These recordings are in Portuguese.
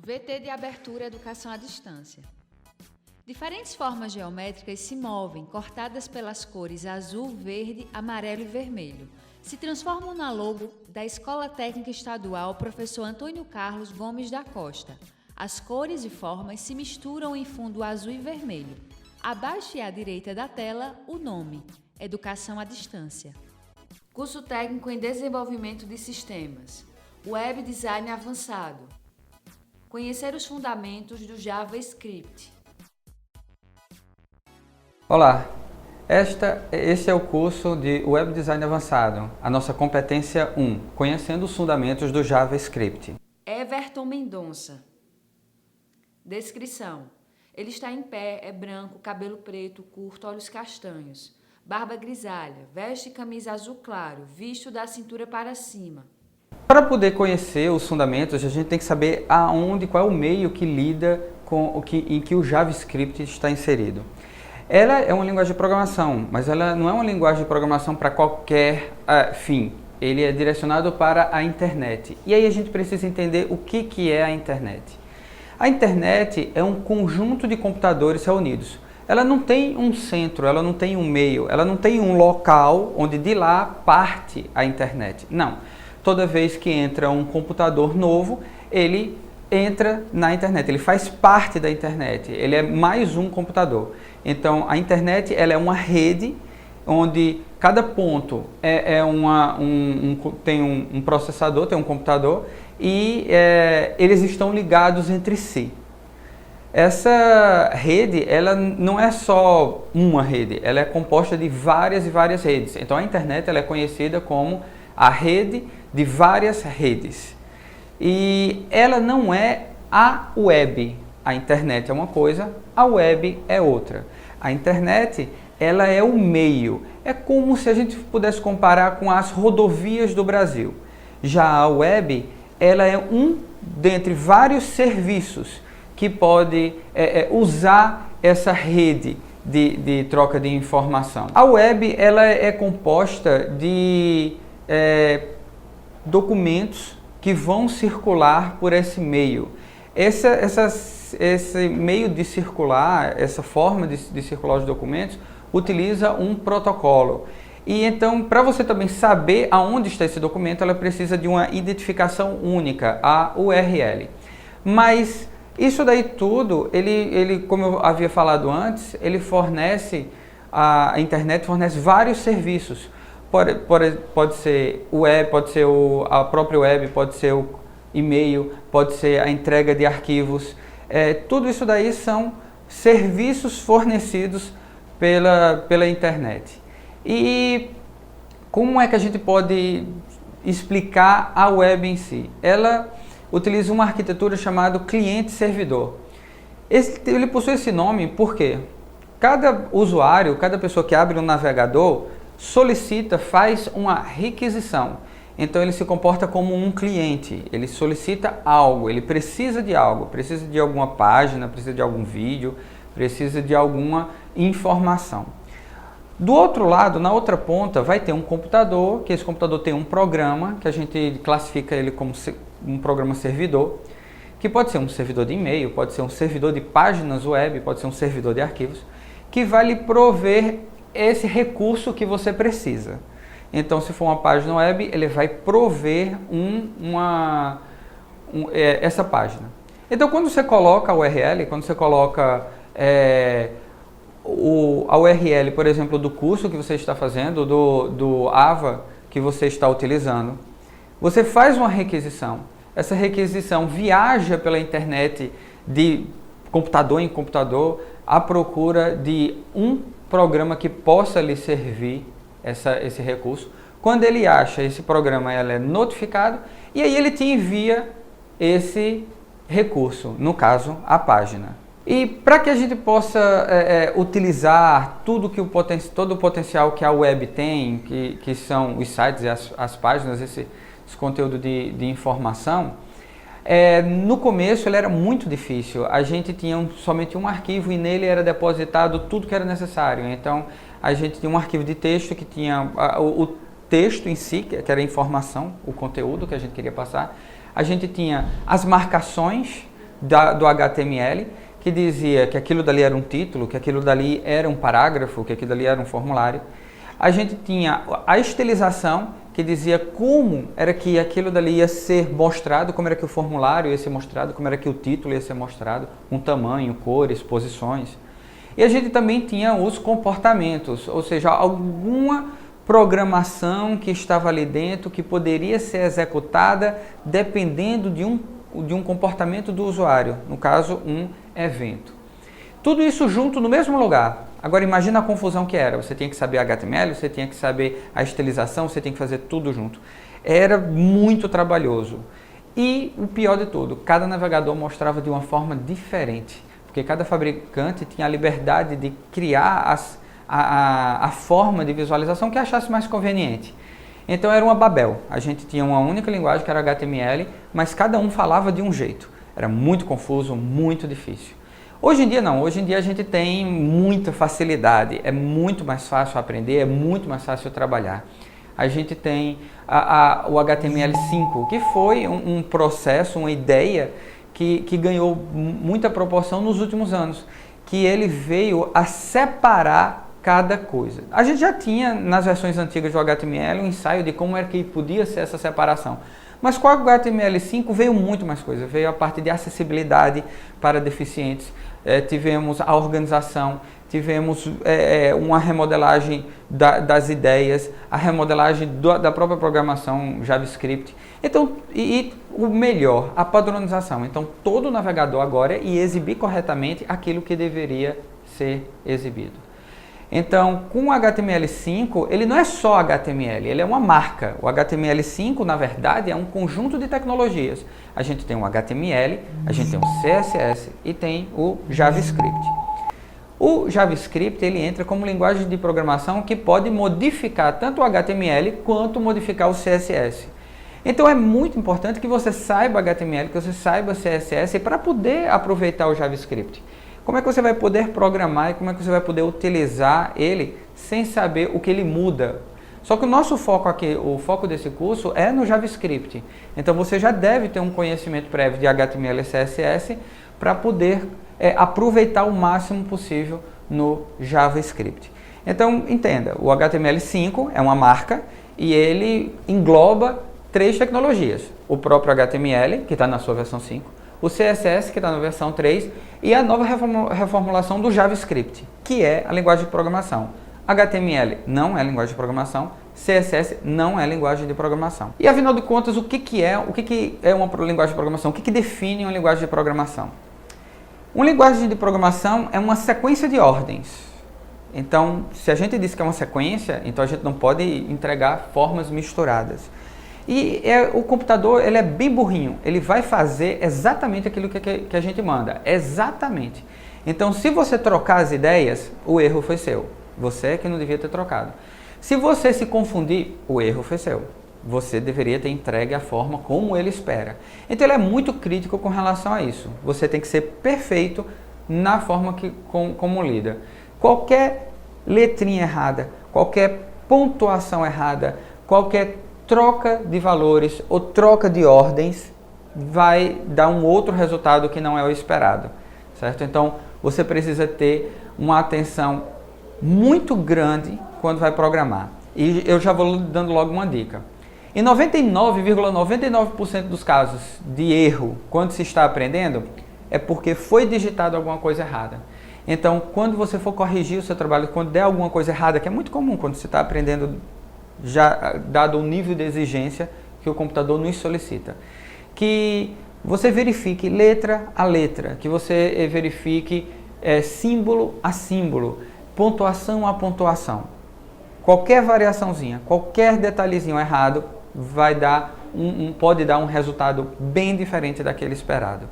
VT de abertura Educação à Distância. Diferentes formas geométricas se movem, cortadas pelas cores azul, verde, amarelo e vermelho. Se transformam na logo da Escola Técnica Estadual Professor Antônio Carlos Gomes da Costa. As cores e formas se misturam em fundo azul e vermelho. Abaixo e à direita da tela, o nome, Educação à Distância. Curso técnico em desenvolvimento de sistemas. Web Design avançado. Conhecer os fundamentos do JavaScript. Olá, este é o curso de Web Design Avançado, a nossa competência 1, conhecendo os fundamentos do JavaScript. Everton Mendonça. Descrição. Ele está em pé, é branco, cabelo preto, curto, olhos castanhos, barba grisalha, veste camisa azul claro, visto da cintura para cima. Para poder conhecer os fundamentos, a gente tem que saber qual é o meio que lida com em que o JavaScript está inserido. Ela é uma linguagem de programação, mas ela não é uma linguagem de programação para qualquer fim. Ele é direcionado para a internet. E aí a gente precisa entender o que é a internet. A internet é um conjunto de computadores reunidos. Ela não tem um centro, ela não tem um meio, ela não tem um local onde de lá parte a internet. Não. Toda vez que entra um computador novo, ele entra na internet, ele faz parte da internet, ele é mais um computador. Então, a internet ela é uma rede onde cada ponto tem um processador, tem um computador, e eles estão ligados entre si. Essa rede, ela não é só uma rede, ela é composta de várias e várias redes. Então, a internet ela é conhecida como a rede de várias redes. E ela não é a web. A internet é uma coisa, a web é outra. A internet, ela é o meio. É como se a gente pudesse comparar com as rodovias do Brasil. Já a web, ela é um dentre vários serviços que pode usar essa rede de troca de informação. A web, ela é composta de documentos que vão circular por esse meio. Esse meio de circular, essa forma de circular os documentos, utiliza um protocolo. E então, para você também saber aonde está esse documento, ela precisa de uma identificação única, a URL. Mas isso daí tudo, ele como eu havia falado antes, a internet fornece vários serviços. Pode ser o web, pode ser a própria web, pode ser o e-mail, pode ser a entrega de arquivos. Tudo isso daí são serviços fornecidos pela internet. E como é que a gente pode explicar a web em si? Ela utiliza uma arquitetura chamada cliente-servidor. Ele possui esse nome porque cada usuário, cada pessoa que abre um navegador, faz uma requisição. Então ele se comporta como um cliente, ele solicita algo, ele precisa de algo, precisa de alguma página, precisa de algum vídeo, precisa de alguma informação. Do outro lado, na outra ponta, vai ter um computador, que esse computador tem um programa, que a gente classifica ele como um programa servidor, que pode ser um servidor de e-mail, pode ser um servidor de páginas web, pode ser um servidor de arquivos, que vai lhe prover esse recurso que você precisa. Então, se for uma página web, ele vai prover essa página. Então, quando você coloca a URL, quando você coloca a URL, por exemplo, do curso que você está fazendo, do AVA que você está utilizando, você faz uma requisição. Essa requisição viaja pela internet de computador em computador à procura de um programa que possa lhe servir esse recurso. Quando ele acha esse programa, ela é notificado e aí ele te envia esse recurso, no caso, a página. E para que a gente possa utilizar todo o potencial que a web tem, que são os sites e as páginas, esse conteúdo de informação, no começo ele era muito difícil. A gente tinha somente um arquivo e nele era depositado tudo que era necessário. Então a gente tinha um arquivo de texto que tinha o texto em si, que era a informação, o conteúdo que a gente queria passar. A gente tinha as marcações do HTML, que dizia que aquilo dali era um título, que aquilo dali era um parágrafo, que aquilo dali era um formulário. A gente tinha a estilização, que dizia como era que aquilo dali ia ser mostrado, como era que o formulário ia ser mostrado, como era que o título ia ser mostrado, com tamanho, cores, posições. E a gente também tinha os comportamentos, ou seja, alguma programação que estava ali dentro que poderia ser executada dependendo de um comportamento do usuário, no caso, um evento. Tudo isso junto no mesmo lugar. Agora imagina a confusão que era. Você tinha que saber HTML, você tinha que saber a estilização, você tinha que fazer tudo junto. Era muito trabalhoso. E o pior de tudo, cada navegador mostrava de uma forma diferente, porque cada fabricante tinha a liberdade de criar a forma de visualização que achasse mais conveniente. Então era uma Babel. A gente tinha uma única linguagem que era HTML, mas cada um falava de um jeito. Era muito confuso, muito difícil. Hoje em dia não, hoje em dia a gente tem muita facilidade, é muito mais fácil aprender, é muito mais fácil trabalhar. A gente tem o HTML5, que foi um processo, uma ideia que ganhou muita proporção nos últimos anos, que ele veio a separar cada coisa. A gente já tinha nas versões antigas do HTML um ensaio de como era que podia ser essa separação. Mas com o HTML5 veio muito mais coisa, veio a parte de acessibilidade para deficientes, tivemos a organização, tivemos uma remodelagem das ideias, a remodelagem da própria programação JavaScript. Então, e o melhor, a padronização. Então, todo navegador agora ia exibir corretamente aquilo que deveria ser exibido. Então, com o HTML5, ele não é só HTML, ele é uma marca. O HTML5, na verdade, é um conjunto de tecnologias. A gente tem o HTML, a gente tem o CSS e tem o JavaScript. O JavaScript, ele entra como linguagem de programação que pode modificar tanto o HTML quanto modificar o CSS. Então, é muito importante que você saiba HTML, que você saiba CSS para poder aproveitar o JavaScript. Como é que você vai poder programar e como é que você vai poder utilizar ele sem saber o que ele muda? Só que o nosso foco aqui, o foco desse curso é no JavaScript. Então você já deve ter um conhecimento prévio de HTML e CSS para poder aproveitar o máximo possível no JavaScript. Então entenda, o HTML5 é uma marca e ele engloba 3 tecnologias. O próprio HTML, que está na sua versão 5. O CSS, que está na versão 3, e a nova reformulação do JavaScript, que é a linguagem de programação. HTML não é linguagem de programação, CSS não é linguagem de programação. E afinal de contas, o que é uma linguagem de programação? O que define uma linguagem de programação? Uma linguagem de programação é uma sequência de ordens. Então, se a gente diz que é uma sequência, então a gente não pode entregar formas misturadas. E o computador, ele é bem burrinho, ele vai fazer exatamente aquilo que a gente manda, exatamente. Então, se você trocar as ideias, o erro foi seu, você que não devia ter trocado. Se você se confundir, o erro foi seu, você deveria ter entregue a forma como ele espera. Então, ele é muito crítico com relação a isso, você tem que ser perfeito na forma como lida. Qualquer letrinha errada, qualquer pontuação errada, qualquer troca de valores ou troca de ordens vai dar um outro resultado que não é o esperado, certo? Então, você precisa ter uma atenção muito grande quando vai programar. E eu já vou dando logo uma dica. Em 99,99% dos casos de erro, quando se está aprendendo, é porque foi digitado alguma coisa errada. Então, quando você for corrigir o seu trabalho, quando der alguma coisa errada, que é muito comum quando você está aprendendo, já dado o nível de exigência que o computador nos solicita, que você verifique letra a letra, que você verifique símbolo a símbolo, pontuação a pontuação. Qualquer variaçãozinha, qualquer detalhezinho errado pode dar um resultado bem diferente daquele esperado.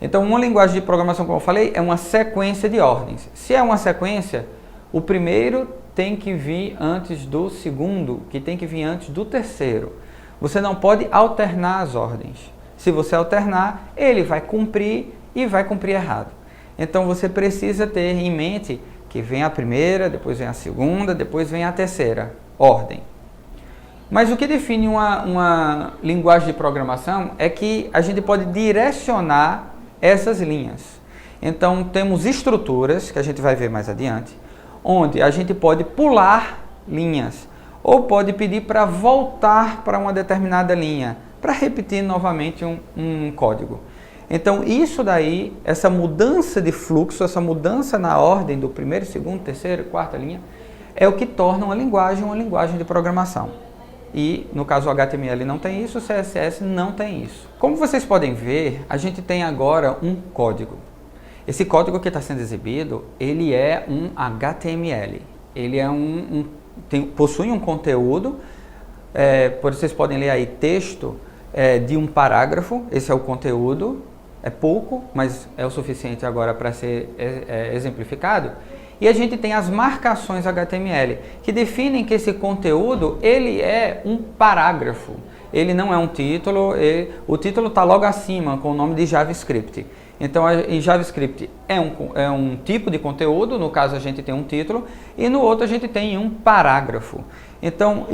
Então, uma linguagem de programação, como eu falei, é uma sequência de ordens. Se é uma sequência, o primeiro tem que vir antes do segundo, que tem que vir antes do terceiro. Você não pode alternar as ordens. Se você alternar, ele vai cumprir e vai cumprir errado. Então você precisa ter em mente que vem a primeira, depois vem a segunda, depois vem a terceira ordem. Mas o que define uma linguagem de programação é que a gente pode direcionar essas linhas. Então, temos estruturas, que a gente vai ver mais adiante, onde a gente pode pular linhas, ou pode pedir para voltar para uma determinada linha, para repetir novamente um código. Então, isso daí, essa mudança de fluxo, essa mudança na ordem do primeiro, segundo, terceiro, quarta linha, é o que torna uma linguagem de programação. E, no caso, o HTML não tem isso, o CSS não tem isso. Como vocês podem ver, a gente tem agora um código. Esse código que está sendo exibido, ele é um HTML. Ele é possui um conteúdo, vocês podem ler aí texto de um parágrafo, esse é o conteúdo, é pouco, mas é o suficiente agora para ser exemplificado. E a gente tem as marcações HTML, que definem que esse conteúdo, ele é um parágrafo. Ele não é um título, o título está logo acima, com o nome de JavaScript. Então, em JavaScript é um tipo de conteúdo, no caso a gente tem um título, e no outro a gente tem um parágrafo. Então,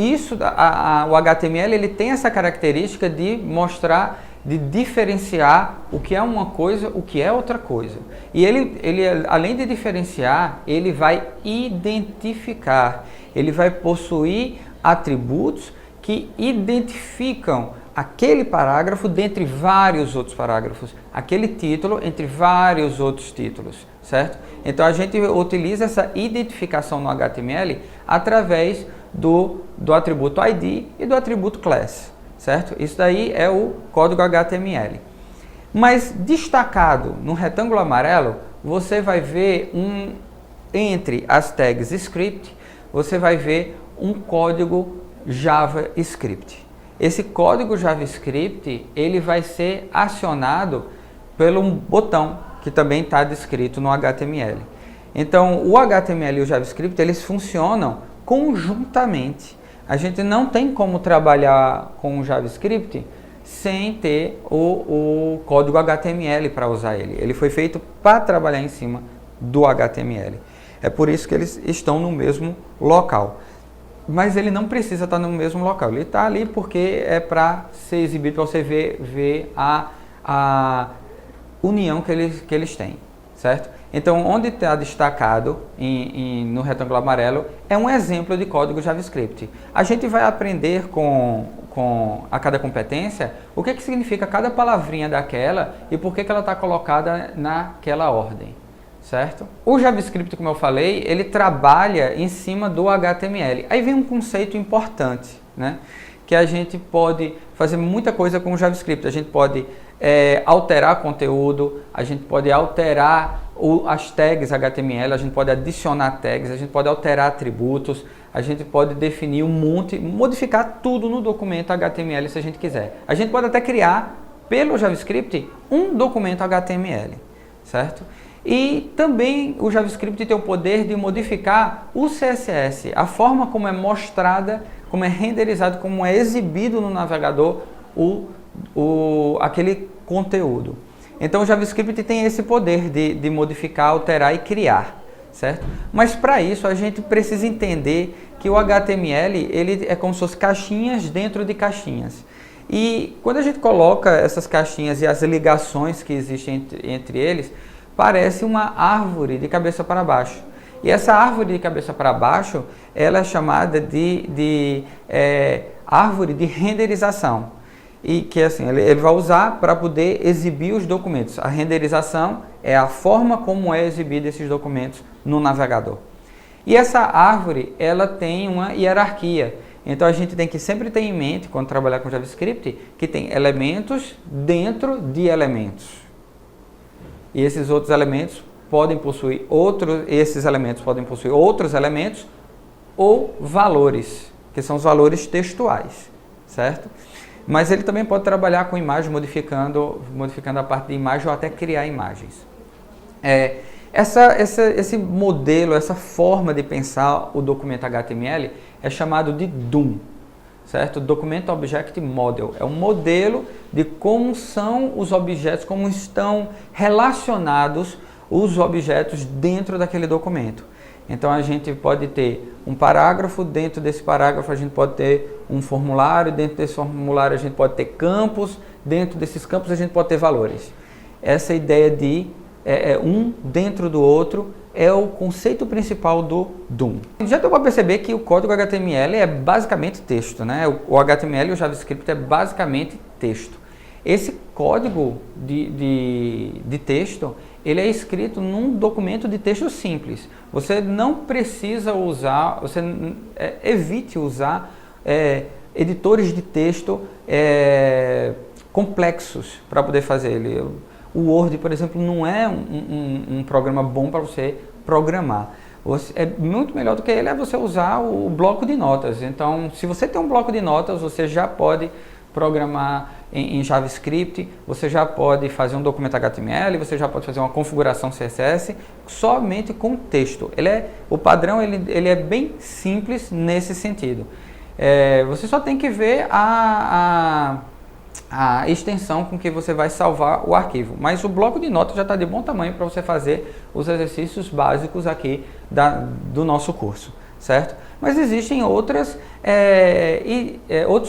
o HTML ele tem essa característica de mostrar, de diferenciar o que é uma coisa, o que é outra coisa. E ele além de diferenciar, ele vai identificar, ele vai possuir atributos que identificam aquele parágrafo dentre vários outros parágrafos, aquele título entre vários outros títulos, certo? Então a gente utiliza essa identificação no HTML através do atributo ID e do atributo class, certo? Isso daí é o código HTML. Mas destacado no retângulo amarelo, você vai ver entre as tags script, você vai ver um código JavaScript. Esse código JavaScript, ele vai ser acionado pelo botão que também está descrito no HTML. Então, o HTML e o JavaScript, eles funcionam conjuntamente. A gente não tem como trabalhar com o JavaScript sem ter o código HTML para usar ele. Ele foi feito para trabalhar em cima do HTML. É por isso que eles estão no mesmo local. Mas ele não precisa estar no mesmo local. Ele está ali porque é para ser exibido, para você ver a união que eles têm, certo? Então, onde está destacado no retângulo amarelo é um exemplo de código JavaScript. A gente vai aprender a cada competência o que significa cada palavrinha daquela e por que ela está colocada naquela ordem, certo? O JavaScript, como eu falei, ele trabalha em cima do HTML. Aí vem um conceito importante, né? Que a gente pode fazer muita coisa com o JavaScript. A gente pode alterar conteúdo, a gente pode alterar as tags HTML, a gente pode adicionar tags, a gente pode alterar atributos, a gente pode definir modificar tudo no documento HTML se a gente quiser. A gente pode até criar, pelo JavaScript, um documento HTML, certo? E também o JavaScript tem o poder de modificar o CSS, a forma como é mostrada, como é renderizado, como é exibido no navegador aquele conteúdo. Então o JavaScript tem esse poder de modificar, alterar e criar, certo? Mas para isso a gente precisa entender que o HTML ele é como se fossem caixinhas dentro de caixinhas. E quando a gente coloca essas caixinhas e as ligações que existem entre eles, parece uma árvore de cabeça para baixo. E essa árvore de cabeça para baixo, ela é chamada de árvore de renderização. E que assim, ele vai usar para poder exibir os documentos. A renderização é a forma como é exibido esses documentos no navegador. E essa árvore, ela tem uma hierarquia. Então a gente tem que sempre ter em mente, quando trabalhar com JavaScript, que tem elementos dentro de elementos. E esses outros elementos podem possuir outros elementos ou valores, que são os valores textuais, certo? Mas ele também pode trabalhar com imagem, modificando a parte de imagem ou até criar imagens. Esse modelo, essa forma de pensar o documento HTML é chamado de DOM, certo? Document Object Model. É um modelo de como são os objetos, como estão relacionados os objetos dentro daquele documento. Então a gente pode ter um parágrafo, dentro desse parágrafo a gente pode ter um formulário, dentro desse formulário a gente pode ter campos, dentro desses campos a gente pode ter valores. essa ideia de um dentro do outro, é o conceito principal do DOM. Já deu para perceber que o código HTML é basicamente texto, né? O HTML e o JavaScript é basicamente texto. Esse código de texto, ele é escrito num documento de texto simples. Você não precisa usar, evite usar editores de texto complexos para poder fazer ele. O Word, por exemplo, não é um programa bom para você programar. É muito melhor do que ele você usar o bloco de notas. Então, se você tem um bloco de notas, você já pode programar em JavaScript, você já pode fazer um documento HTML, você já pode fazer uma configuração CSS somente com texto. O padrão ele é bem simples nesse sentido. Você só tem que ver a extensão com que você vai salvar o arquivo. Mas o bloco de notas já está de bom tamanho para você fazer os exercícios básicos aqui do nosso curso, certo? Mas existem outros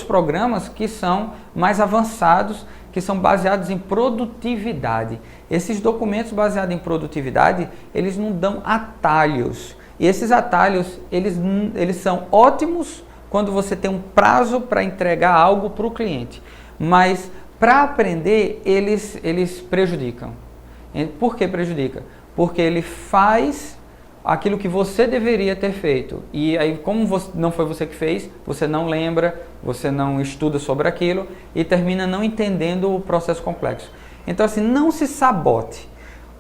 programas que são mais avançados, que são baseados em produtividade. Esses documentos baseados em produtividade, eles não dão atalhos. E esses atalhos, eles são ótimos quando você tem um prazo para entregar algo para o cliente. Mas para aprender, eles prejudicam. Por que prejudica? Porque ele faz aquilo que você deveria ter feito. E aí, como não foi você que fez, você não lembra, você não estuda sobre aquilo e termina não entendendo o processo complexo. Então, assim, não se sabote.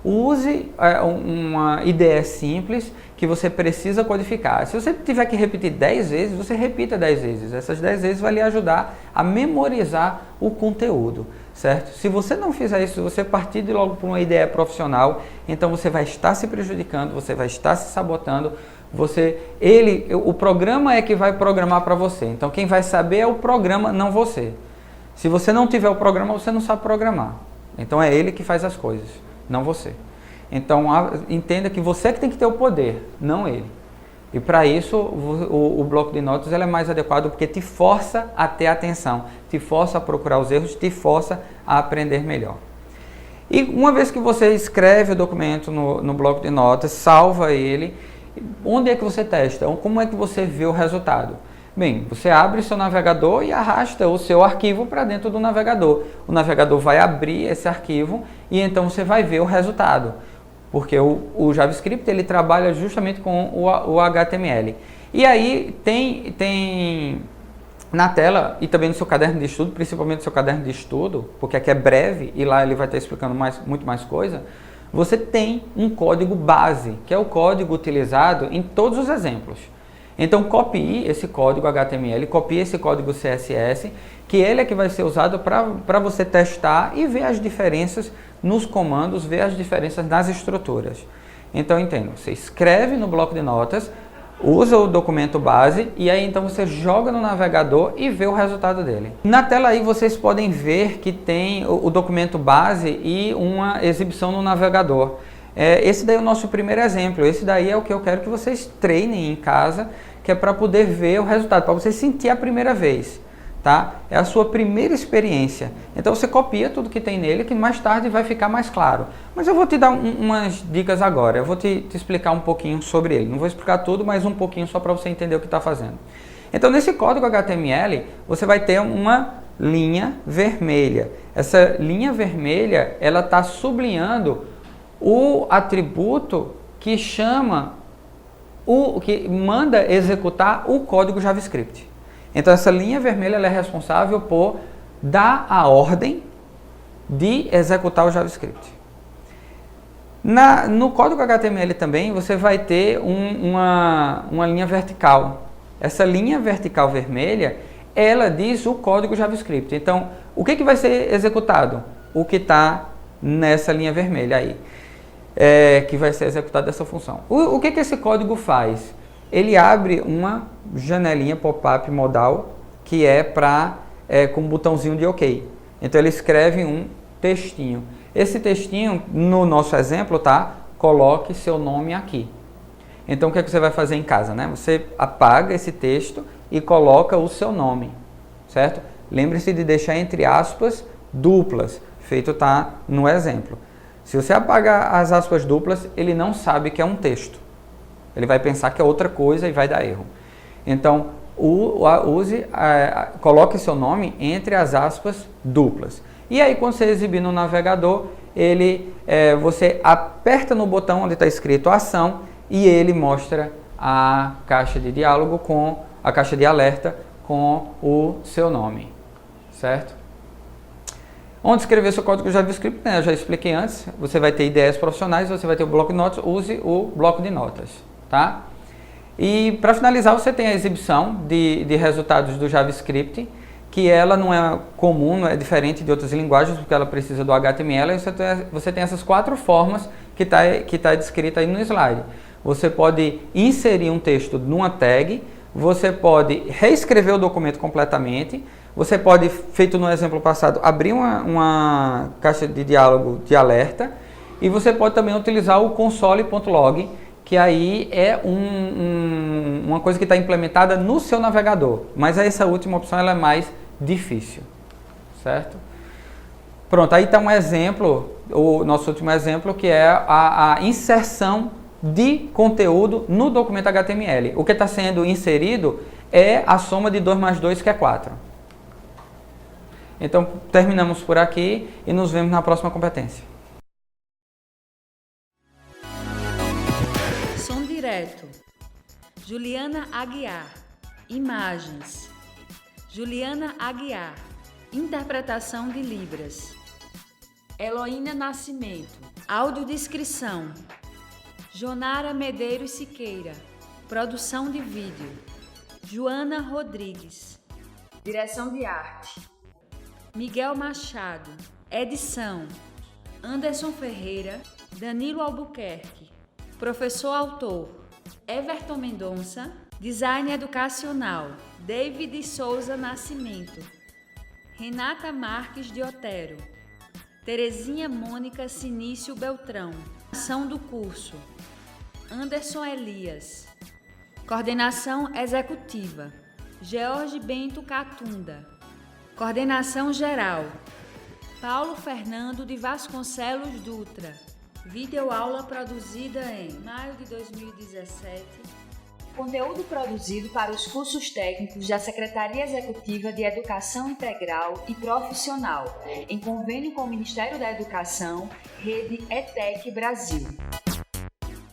Use uma ideia simples que você precisa codificar. Se você tiver que repetir 10 vezes, você repita 10 vezes. Essas 10 vezes vai lhe ajudar a memorizar o conteúdo, certo? Se você não fizer isso, se você partir de logo para uma ideia profissional, então você vai estar se prejudicando, você vai estar se sabotando. O programa é que vai programar para você. Então quem vai saber é o programa, não você. Se você não tiver o programa, você não sabe programar. Então é ele que faz as coisas, não você. Então entenda que você que tem que ter o poder, não ele. E para isso o bloco de notas é mais adequado porque te força a ter atenção, te força a procurar os erros, te força a aprender melhor. E uma vez que você escreve o documento no bloco de notas, salva ele, onde é que você testa? Como é que você vê o resultado? Bem, você abre seu navegador e arrasta o seu arquivo para dentro do navegador. O navegador vai abrir esse arquivo e então você vai ver o resultado. Porque o JavaScript ele trabalha justamente com o HTML. E aí tem na tela e também no seu caderno de estudo, principalmente no seu caderno de estudo, porque aqui é breve e lá ele vai estar explicando muito mais coisa, você tem um código base, que é o código utilizado em todos os exemplos. Então copie esse código HTML, copie esse código CSS, que ele é que vai ser usado para você testar e ver as diferenças nos comandos, ver as diferenças nas estruturas. Então entenda, você escreve no bloco de notas, usa o documento base e aí então você joga no navegador e vê o resultado dele. Na tela aí vocês podem ver que tem o documento base e uma exibição no navegador. Esse daí é o nosso primeiro exemplo, esse daí é o que eu quero que vocês treinem em casa, que é para poder ver o resultado, para você sentir a primeira vez, tá? É a sua primeira experiência, então você copia tudo que tem nele, que mais tarde vai ficar mais claro. Mas eu vou te dar umas dicas agora, eu vou te explicar um pouquinho sobre ele, não vou explicar tudo, mas um pouquinho só para você entender o que está fazendo. Então nesse código HTML, você vai ter uma linha vermelha, essa linha vermelha, ela está sublinhando o atributo que que manda executar o código JavaScript. Então essa linha vermelha ela é responsável por dar a ordem de executar o JavaScript. No código HTML também você vai ter uma linha vertical. Essa linha vertical vermelha, ela diz o código JavaScript. Então o que vai ser executado? O que está nessa linha vermelha aí. Que vai ser executado dessa função. O que esse código faz? Ele abre uma janelinha pop-up modal que é com um botãozinho de OK. Então ele escreve um textinho. Esse textinho, no nosso exemplo, tá? Coloque seu nome aqui. Então o que você vai fazer em casa, né? Você apaga esse texto e coloca o seu nome, certo? Lembre-se de deixar entre aspas duplas. feito está no exemplo. Se você apagar as aspas duplas, ele não sabe que é um texto. Ele vai pensar que é outra coisa e vai dar erro. Então, coloque seu nome entre as aspas duplas. E aí, quando você exibir no navegador, você aperta no botão onde está escrito ação e ele mostra a caixa de diálogo a caixa de alerta com o seu nome, certo? Onde escrever seu código JavaScript, né? Eu já expliquei antes, você vai ter ideias profissionais, você vai ter o bloco de notas, use o bloco de notas, tá? E para finalizar, você tem a exibição de resultados do JavaScript, que ela não é comum, não é diferente de outras linguagens, porque ela precisa do HTML, e você tem essas 4 formas que tá descrita aí no slide. Você pode inserir um texto numa tag, você pode reescrever o documento completamente, você pode, feito no exemplo passado, abrir uma caixa de diálogo de alerta, e você pode também utilizar o console.log, que aí é uma coisa que está implementada no seu navegador. Mas essa última opção ela é mais difícil, certo? Pronto, aí está um exemplo, o nosso último exemplo, que é a inserção de conteúdo no documento HTML. O que está sendo inserido é a soma de 2 mais 2, que é 4. Então, terminamos por aqui e nos vemos na próxima competência. Som direto. Juliana Aguiar. Imagens. Juliana Aguiar. Interpretação de Libras. Heloína Nascimento. Audiodescrição. Jonara Medeiros Siqueira. Produção de vídeo. Joana Rodrigues. Direção de arte. Miguel Machado. Edição. Anderson Ferreira. Danilo Albuquerque. Professor autor. Everton Mendonça. Design educacional. David Souza Nascimento. Renata Marques de Otero. Terezinha Mônica Sinício Beltrão. Ação do curso. Anderson Elias. Coordenação executiva. George Bento Catunda. Coordenação geral. Paulo Fernando de Vasconcelos Dutra. Videoaula produzida em maio de 2017. Conteúdo produzido para os cursos técnicos da Secretaria Executiva de Educação Integral e Profissional, em convênio com o Ministério da Educação, Rede ETEC Brasil.